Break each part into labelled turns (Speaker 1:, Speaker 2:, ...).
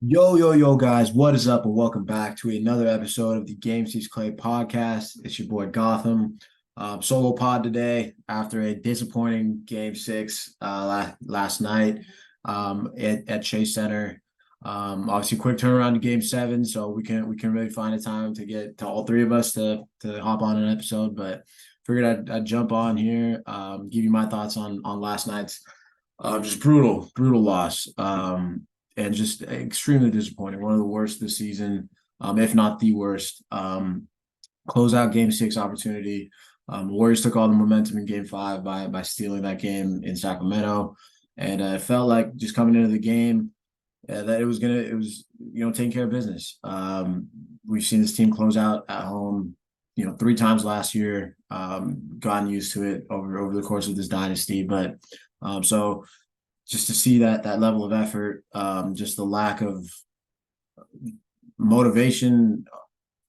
Speaker 1: Yo, guys, what is up? And welcome back to another episode of the Game Sees Clay podcast. It's your boy Gautam. Solo pod today after a disappointing game six last night at Chase Center. Obviously, quick turnaround to game seven, so we can really find a time to get to all three of us to hop on an episode. But figured I'd jump on here, give you my thoughts on last night's just brutal loss. And just extremely disappointing. One of the worst this season, if not the worst. Closeout game six opportunity. Warriors took all the momentum in game five by stealing that game in Sacramento. And it felt like just coming into the game that it was taking care of business. We've seen this team close out at home, three times last year, gotten used to it over the course of this dynasty. But so just to see that level of effort, just the lack of motivation,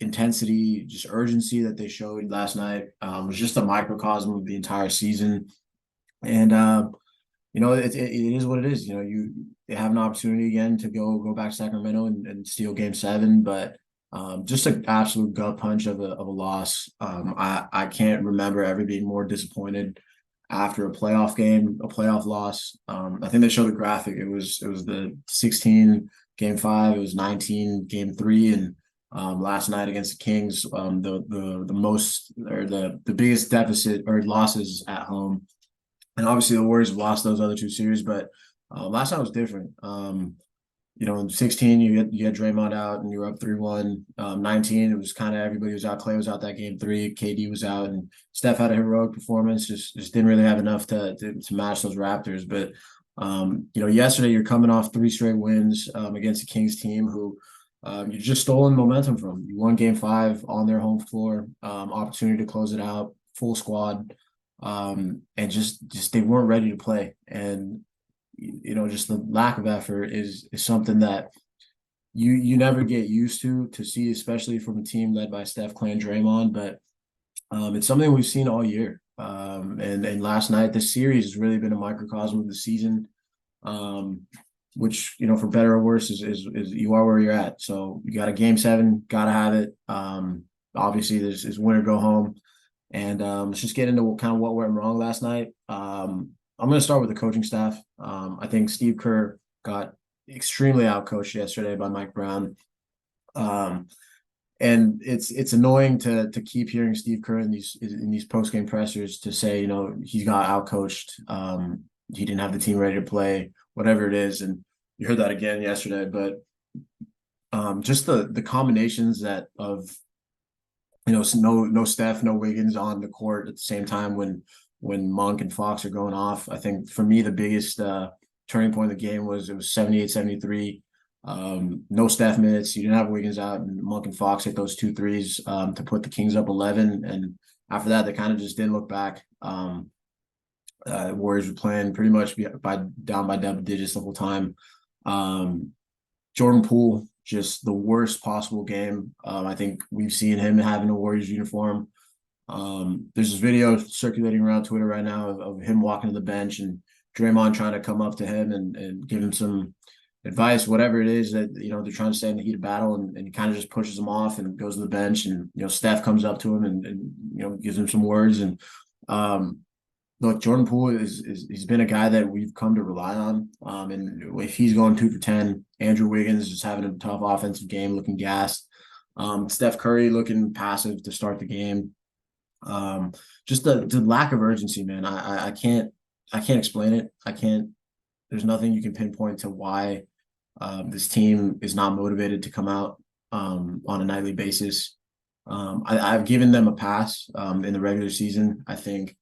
Speaker 1: intensity, just urgency that they showed last night was just a microcosm of the entire season. And it is what it is. They have an opportunity again to go back to Sacramento and steal game seven, but just an absolute gut punch of a loss. I can't remember ever being more disappointed after a playoff game, a playoff loss. I think they showed the graphic. It was the 16 game five, it was 19 game three, and last night against the Kings, the most or the biggest deficit or losses at home. And obviously the Warriors have lost those other two series, but last night was different. In 16, you had Draymond out and you were up 3-1. 19, it was kind of everybody was out. Clay was out that game three. KD was out, and Steph had a heroic performance. Just didn't really have enough to match those Raptors. But yesterday you're coming off three straight wins against the Kings team who you just stolen momentum from. You won game five on their home floor, opportunity to close it out, full squad, and just they weren't ready to play. And just the lack of effort is something that you never get used to see, especially from a team led by Steph, Clay, and Draymond. But it's something we've seen all year. And last night, this series has really been a microcosm of the season, which for better or worse is you are where you're at. So you got a game seven, gotta have it. Obviously, there's win or go home, and let's just get into kind of what went wrong last night. I'm going to start with the coaching staff. I think Steve Kerr got extremely outcoached yesterday by Mike Brown. And it's annoying to keep hearing Steve Kerr in these post-game pressers to say, he got outcoached. He didn't have the team ready to play, whatever it is. And you heard that again yesterday. But just the combinations of no Steph, no Wiggins on the court at the same time when Monk and Fox are going off. I think for me, the biggest turning point of the game was 78-73. No Steph minutes. You didn't have Wiggins out, and Monk and Fox hit those 2 threes to put the Kings up 11. And after that, they kind of just didn't look back. Warriors were playing pretty much down by double digits the whole time. Jordan Poole, just the worst possible game. I think we've seen him having a Warriors uniform. There's this video circulating around Twitter right now of him walking to the bench and Draymond trying to come up to him and give him some advice, whatever it is that they're trying to say in the heat of battle, and he kind of just pushes him off and goes to the bench, and Steph comes up to him and gives him some words. And look, Jordan Poole he's been a guy that we've come to rely on. And if he's going 2 for 10, Andrew Wiggins just having a tough offensive game, looking gassed. Steph Curry looking passive to start the game. Just the lack of urgency, man. I can't explain it. There's nothing you can pinpoint to why this team is not motivated to come out on a nightly basis. I've given them a pass in the regular season, I think,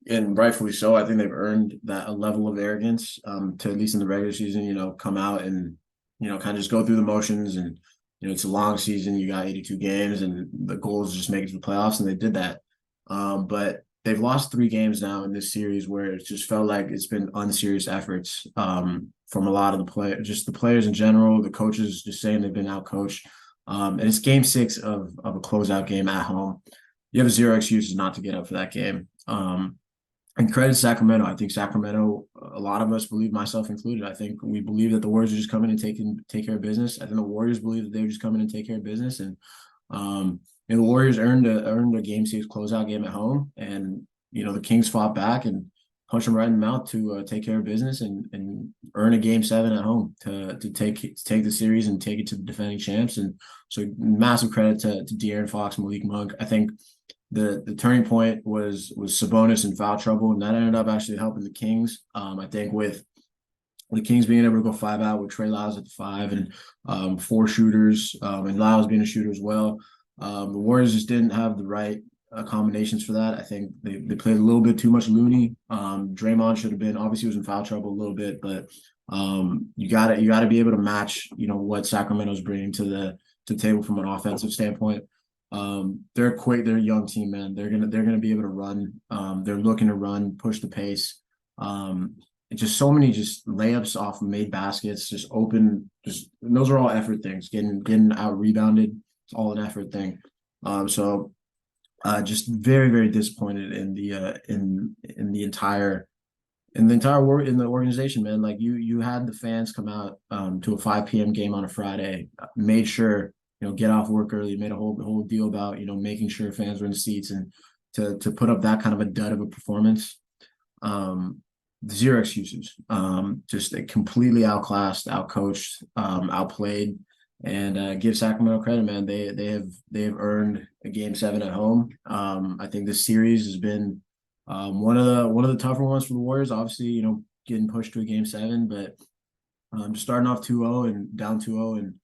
Speaker 1: and rightfully so. I think they've earned a level of arrogance to, at least in the regular season, come out and kind of just go through the motions. And it's a long season. You got 82 games, and the goal is just make it to the playoffs, and they did that. But they've lost 3 games now in this series where it just felt like it's been unserious efforts from a lot of the players, just the players in general, the coaches just saying they've been outcoached. And it's game 6 of a closeout game at home. You have 0 excuses not to get up for that game. And credit to Sacramento. I think Sacramento, a lot of us believe, myself included, I think we believe that the Warriors are just coming and take care of business. I think the Warriors believe that they were just coming and take care of business. And the Warriors earned a game six closeout game at home, and the Kings fought back and punched them right in the mouth to take care of business and earn a game seven at home to take the series and take it to the defending champs. And so massive credit to De'Aaron Fox and Malik Monk. I think the turning point was Sabonis in foul trouble, and that ended up actually helping the Kings. I think with the Kings being able to go five out with Trey Lyles at the five and four shooters, and Lyles being a shooter as well. The Warriors just didn't have the right combinations for that. I think they played a little bit too much Looney. Draymond should have been, obviously was in foul trouble a little bit, but you gotta be able to match what Sacramento's bringing to the table from an offensive standpoint. They're quick. They're a young team, man. They're gonna be able to run. They're looking to run, push the pace. Just so many just layups off of made baskets, just open. And those are all effort things. Getting out rebounded, it's all an effort thing. Just very very disappointed in the organization, man. Like you had the fans come out to a 5 p.m. game on a Friday, made sure get off work early, made a whole deal about making sure fans were in the seats, and to put up that kind of a dud of a performance. Zero excuses. Just completely outclassed, outcoached, outplayed, and give Sacramento credit, man. They have earned a game seven at home. I think this series has been one of the tougher ones for the Warriors. Obviously, getting pushed to a game seven, but just starting off 2-0 and down 2-0, and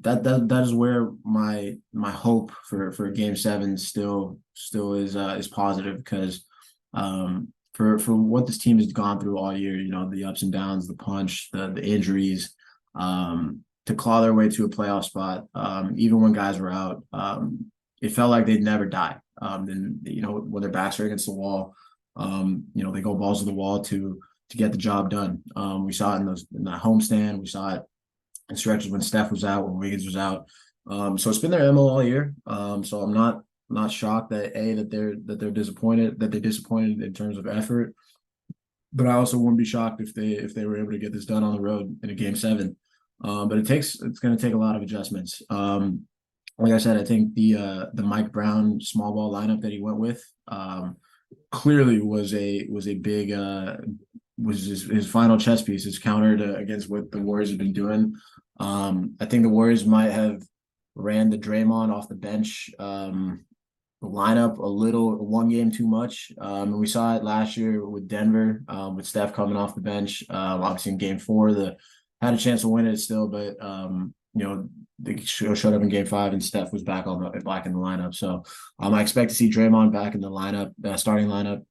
Speaker 1: that is where my hope for a game seven still is positive, because for what this team has gone through all year, the ups and downs, the punch, the injuries, to claw their way to a playoff spot, even when guys were out, it felt like they'd never die. And when their backs are against the wall, they go balls to the wall to get the job done. We saw it in that homestand. We saw it in stretches when Steph was out, when Wiggins was out. So it's been their MO all year. So I'm not shocked that they're disappointed in terms of effort, but I also wouldn't be shocked if they were able to get this done on the road in a game seven. But it's going to take a lot of adjustments. Like I said, I think the Mike Brown small ball lineup that he went with clearly was a big was his final chess piece, his counter against what the Warriors have been doing. I think the Warriors might have ran the Draymond off the bench lineup one game too much. And we saw it last year with Denver, with Steph coming off the bench. Obviously in game four, had a chance to win it still, but they showed up in game five and Steph was back in the lineup. So I expect to see Draymond back in the lineup, starting lineup.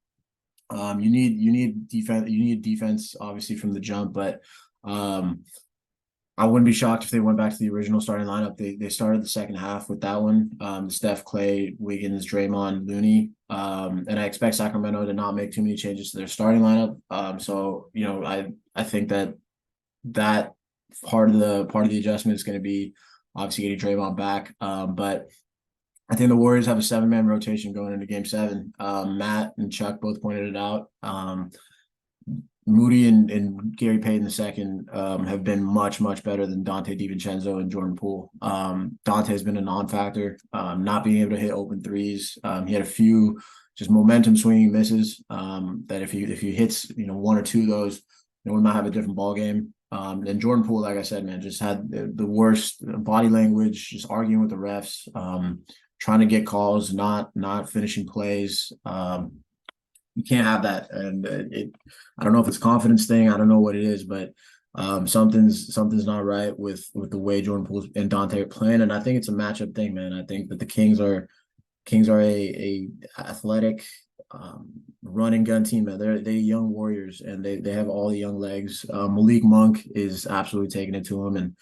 Speaker 1: You need defense obviously from the jump, but I wouldn't be shocked if they went back to the original starting lineup. They started the second half with that one. Steph, Clay, Wiggins, Draymond, Looney. And I expect Sacramento to not make too many changes to their starting lineup. I think that part of the adjustment is going to be obviously getting Draymond back. But I think the Warriors have a 7-man rotation going into game seven. Matt and Chuck both pointed it out. Moody and Gary Payton II have been much, much better than Donte DiVincenzo and Jordan Poole. Donte has been a non-factor, not being able to hit open threes. He had a few just momentum swinging misses that if he hits one or two of those, we might have a different ball game. And Jordan Poole, like I said, man, just had the worst body language, just arguing with the refs, trying to get calls, not finishing plays. You can't have that, and I don't know if it's a confidence thing. I don't know what it is, but something's not right with the way Jordan Poole and Donte are playing, and I think it's a matchup thing, man. I think that the Kings are a athletic, run and gun team, man. They're young warriors, and they have all the young legs. Malik Monk is absolutely taking it to him,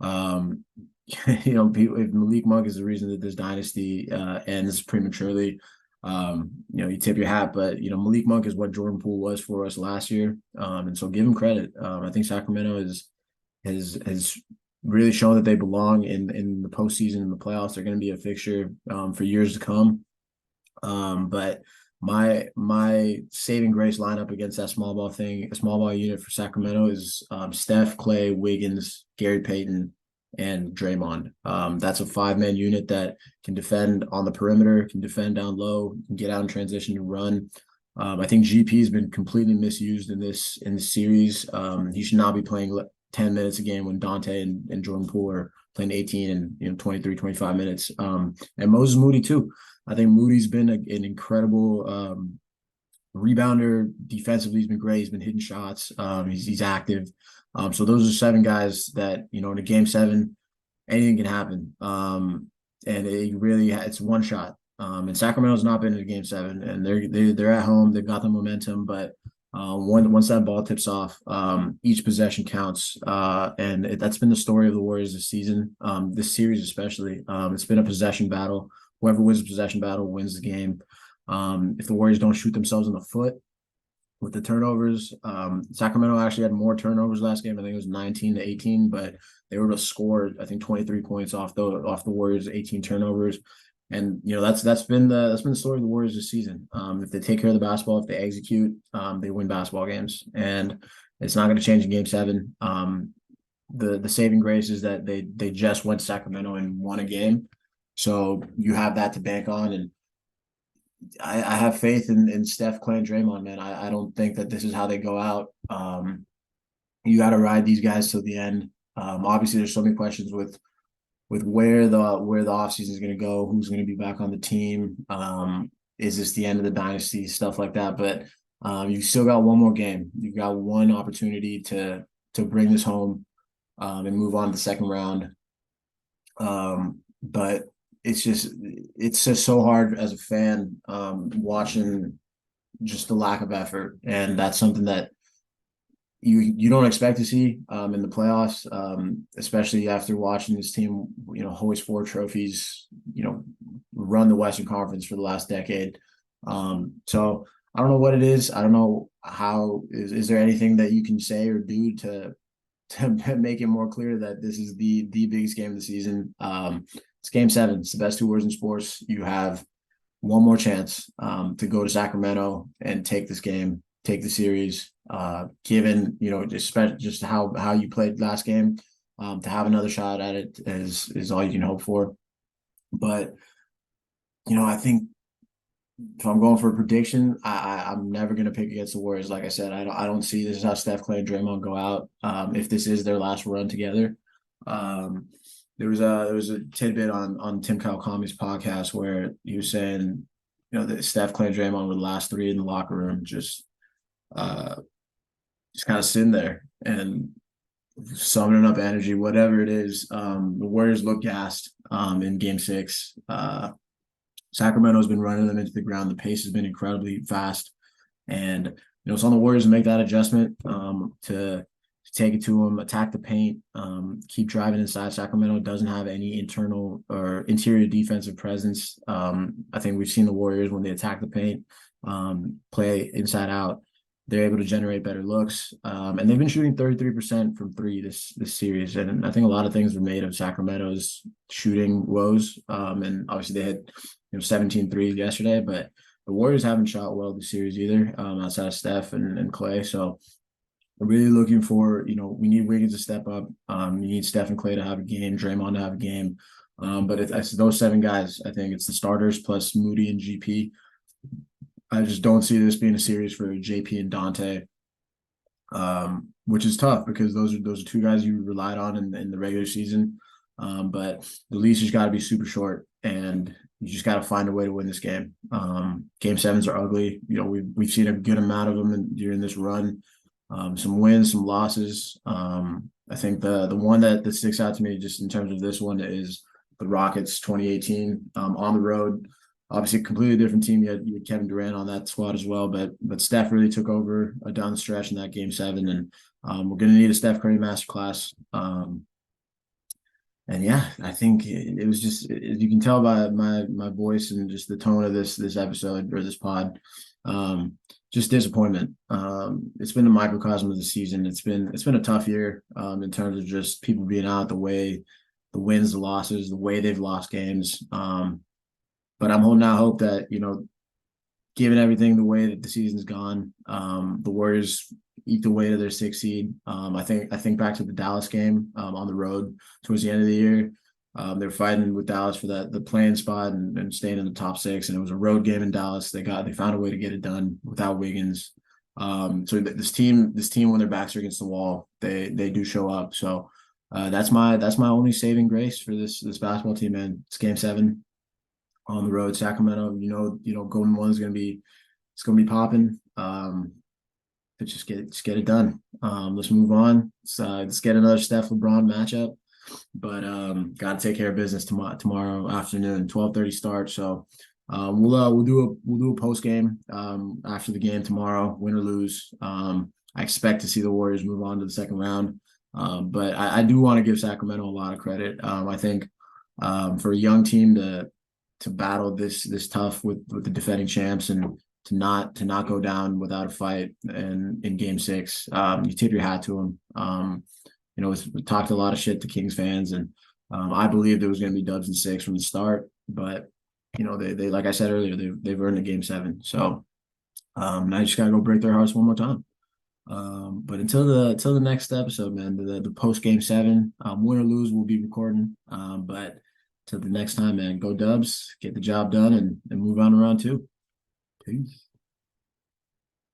Speaker 1: and if Malik Monk is the reason that this dynasty ends prematurely, you tip your hat. But Malik Monk is what Jordan Poole was for us last year, and so give him credit. I think Sacramento has really shown that they belong in the postseason and the playoffs. They're going to be a fixture for years to come. But My saving grace lineup against that a small ball unit for Sacramento is Steph, Clay, Wiggins, Gary Payton, and Draymond. That's a 5-man unit that can defend on the perimeter, can defend down low, can get out in transition and run. I think GP has been completely misused in this series. He should not be playing 10 minutes a game when Donte and Jordan Poole are playing 18 and 23, 25 minutes. And Moses Moody too. I think Moody's been an incredible rebounder. Defensively, he's been great. He's been hitting shots. He's active. So those are 7 guys that, in a game 7, anything can happen. And it's one shot. And Sacramento's not been in a game 7, and they're at home. They've got the momentum, but once that ball tips off, each possession counts. And that's been the story of the Warriors this season, this series especially. It's been a possession battle. Whoever wins the possession battle wins the game. If the Warriors don't shoot themselves in the foot with the turnovers, Sacramento actually had more turnovers last game. I think it was 19-18, but they were able to score, I think, 23 points off the Warriors' 18 turnovers. And that's been the story of the Warriors this season. If they take care of the basketball, if they execute, they win basketball games, and it's not going to change in Game 7. The saving grace is that they just went to Sacramento and won a game, so you have that to bank on. And I have faith in Steph, Clay, and Draymond, man. I don't think that this is how they go out. You got to ride these guys till the end. Obviously, there's so many questions with where the offseason is going to go, who's going to be back on the team. Is this the end of the dynasty, stuff like that? But you've still got one more game. You've got one opportunity to bring this home and move on to the second round. But it's just so hard as a fan watching just the lack of effort, and that's something that you don't expect to see in the playoffs, especially after watching this team, hoist 4 trophies, run the Western Conference for the last decade. So I don't know what it is. I don't know how is there anything that you can say or do to make it more clear that this is the biggest game of the season. It's Game 7. It's the best 2 words in sports. You have one more chance to go to Sacramento and take this game, take the series. Given just how you played last game, to have another shot at it is all you can hope for. But I think if I'm going for a prediction, I'm never going to pick against the Warriors. Like I said, I don't see this is how Steph, Clay, and Draymond go out. If this is their last run together. There was a tidbit on Tim Kawakami's podcast where he was saying, that Steph, Clay, and Draymond were the last 3 in the locker room, just kind of sitting there and summoning up energy, whatever it is. The Warriors look gassed in Game 6. Sacramento's been running them into the ground. The pace has been incredibly fast, and it's on the Warriors to make that adjustment, to take it to them, attack the paint, keep driving inside. Sacramento doesn't have any internal or interior defensive presence. I think we've seen the Warriors when they attack the paint, play inside out, they're able to generate better looks. And they've been shooting 33% from 3 this series. And I think a lot of things were made of Sacramento's shooting woes. And obviously they had 17 threes yesterday, but the Warriors haven't shot well this series either, outside of Steph and Clay. So I'm really looking for, we need Wiggins to step up. You need Steph and Clay to have a game, Draymond to have a game. But it's those 7 guys. I think it's the starters plus Moody and GP. I just don't see this being a series for JP and Donte, which is tough because those are 2 guys you relied on in the regular season. But the leash has got to be super short, and you just got to find a way to win this game. Game 7s are ugly. We've seen a good amount of them during this run. Some wins, some losses. I think the one that sticks out to me just in terms of this one is the Rockets 2018 on the road. Obviously, a completely different team. You had Kevin Durant on that squad as well, but Steph really took over down the stretch in that Game 7, and we're going to need a Steph Curry masterclass. And yeah, I think it was just, as you can tell by my voice and just the tone of this episode or this pod, just disappointment. It's been a microcosm of the season. It's been a tough year in terms of just people being out, the way the wins, the losses, the way they've lost games. But I'm holding out hope that, given everything the way that the season's gone, the Warriors eat the weight of their 6th seed. I think back to the Dallas game on the road towards the end of the year. They're fighting with Dallas for the playing spot and staying in the top 6, and it was a road game in Dallas. They found a way to get it done without Wiggins. This team when their backs are against the wall, they do show up. So that's my only saving grace for this basketball team, man. It's Game 7 on the road, Sacramento. Golden One is it's gonna be popping. But just get it done. Let's move on. Let's get another Steph LeBron matchup. But got to take care of business tomorrow afternoon, 12:30 start. So we'll do a post game after the game tomorrow, win or lose. I expect to see the Warriors move on to the second round. But I do want to give Sacramento a lot of credit. I think for a young team to battle this tough with the defending champs and to not go down without a fight and in Game 6, you tip your hat to them. We talked a lot of shit to Kings fans, and I believed it was going to be dubs in 6 from the start. But they like I said earlier, they've earned a Game 7. So I just gotta go break their hearts one more time. But until the next episode, man, the post Game 7, win or lose, we'll be recording. But till the next time, man, go Dubs, get the job done, and move on to round 2. Peace.